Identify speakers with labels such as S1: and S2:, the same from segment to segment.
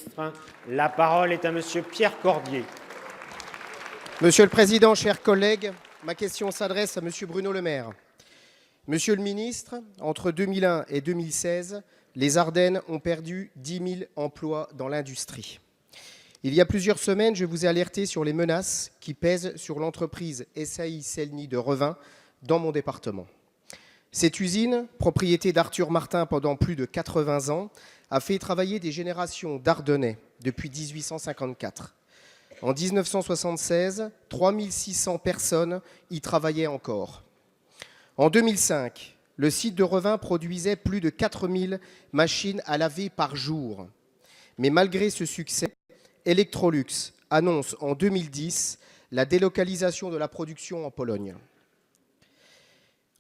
S1: ministre. La parole est à Monsieur Pierre Cordier.
S2: Monsieur le Président, chers collègues, ma question s'adresse à Monsieur Bruno Le Maire. Monsieur le ministre, entre 2001 et 2016, les Ardennes ont perdu 10 000 emplois dans l'industrie. Il y a plusieurs semaines, je vous ai alerté sur les menaces qui pèsent sur l'entreprise SAI Celny de Revin dans mon département. Cette usine, propriété d'Arthur Martin pendant plus de 80 ans, a fait travailler des générations d'Ardennais depuis 1854. En 1976, 3600 personnes y travaillaient encore. En 2005, le site de Revin produisait plus de 4000 machines à laver par jour. Mais malgré ce succès, Electrolux annonce en 2010 la délocalisation de la production en Pologne.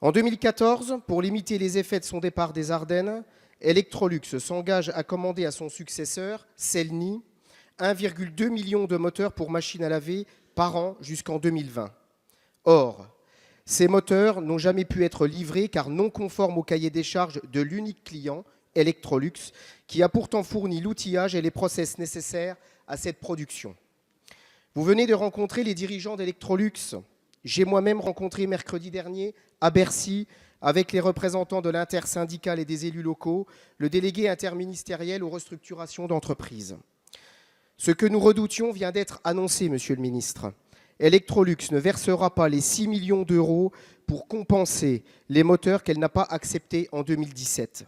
S2: En 2014, pour limiter les effets de son départ des Ardennes, Electrolux s'engage à commander à son successeur, Celny, 1,2 million de moteurs pour machines à laver par an jusqu'en 2020. Or, ces moteurs n'ont jamais pu être livrés car non conformes au cahier des charges de l'unique client, Electrolux, qui a pourtant fourni l'outillage et les process nécessaires à cette production. Vous venez de rencontrer les dirigeants d'Electrolux. J'ai moi-même rencontré mercredi dernier à Bercy, avec les représentants de l'intersyndicale et des élus locaux, le délégué interministériel aux restructurations d'entreprises. Ce que nous redoutions vient d'être annoncé, Monsieur le ministre. Electrolux ne versera pas les 6 millions d'euros pour compenser les moteurs qu'elle n'a pas acceptés en 2017.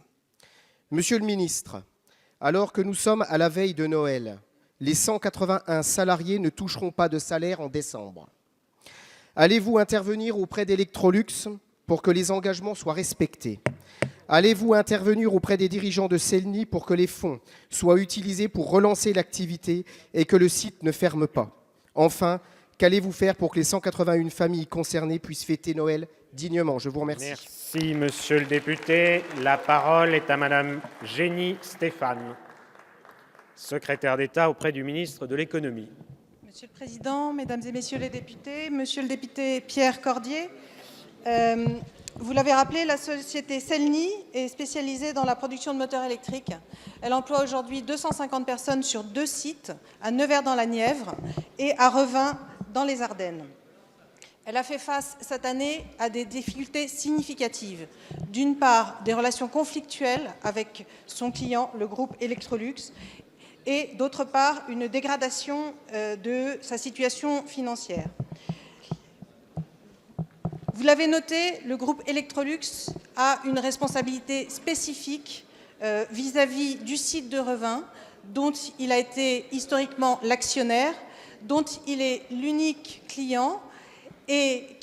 S2: Monsieur le ministre, alors que nous sommes à la veille de Noël, les 181 salariés ne toucheront pas de salaire en décembre. Allez-vous intervenir auprès d'Electrolux pour que les engagements soient respectés? Allez-vous intervenir auprès des dirigeants de Celny pour que les fonds soient utilisés pour relancer l'activité et que le site ne ferme pas? Enfin, qu'allez-vous faire pour que les 181 familles concernées puissent fêter Noël dignement? Je vous remercie.
S1: Merci, monsieur le député. La parole est à madame Génie Stéphane, secrétaire d'État auprès du ministre de l'Économie.
S3: Monsieur le Président, Mesdames et Messieurs les députés, Monsieur le député Pierre Cordier, vous l'avez rappelé, la société Celny est spécialisée dans la production de moteurs électriques. Elle emploie aujourd'hui 250 personnes sur 2 sites, à Nevers dans la Nièvre et à Revin dans les Ardennes. Elle a fait face cette année à des difficultés significatives. D'une part, des relations conflictuelles avec son client, le groupe Electrolux, et d'autre part, une dégradation de sa situation financière. Vous l'avez noté, le groupe Electrolux a une responsabilité spécifique vis-à-vis du site de Revin, dont il a été historiquement l'actionnaire, dont il est l'unique client et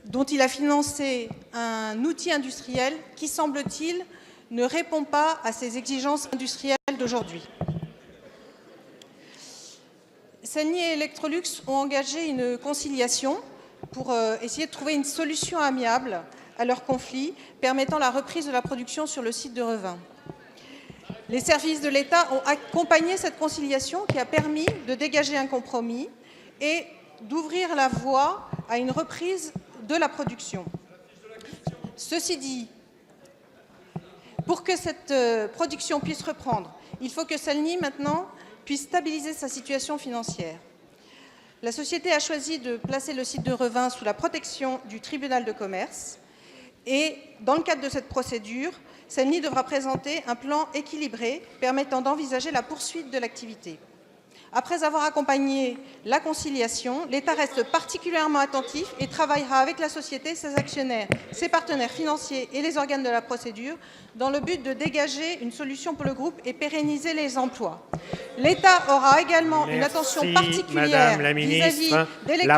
S3: dont il a financé un outil industriel qui, semble-t-il, ne répond pas à ces exigences industrielles d'aujourd'hui. Celny et Electrolux ont engagé une conciliation pour essayer de trouver une solution amiable à leur conflit, permettant la reprise de la production sur le site de Revin. Les services de l'État ont accompagné cette conciliation qui a permis de dégager un compromis et d'ouvrir la voie à une reprise de la production. Ceci dit, pour que cette production puisse reprendre, il faut que Celny, maintenant, puisse stabiliser sa situation financière. La société a choisi de placer le site de Revin sous la protection du tribunal de commerce et, dans le cadre de cette procédure, Celny devra présenter un plan équilibré permettant d'envisager la poursuite de l'activité. Après avoir accompagné la conciliation, l'État reste particulièrement attentif et travaillera avec la société, ses actionnaires, ses partenaires financiers et les organes de la procédure dans le but de dégager une solution pour le groupe et pérenniser les emplois. L'État aura également une attention particulière vis-à-vis d'Electrolux.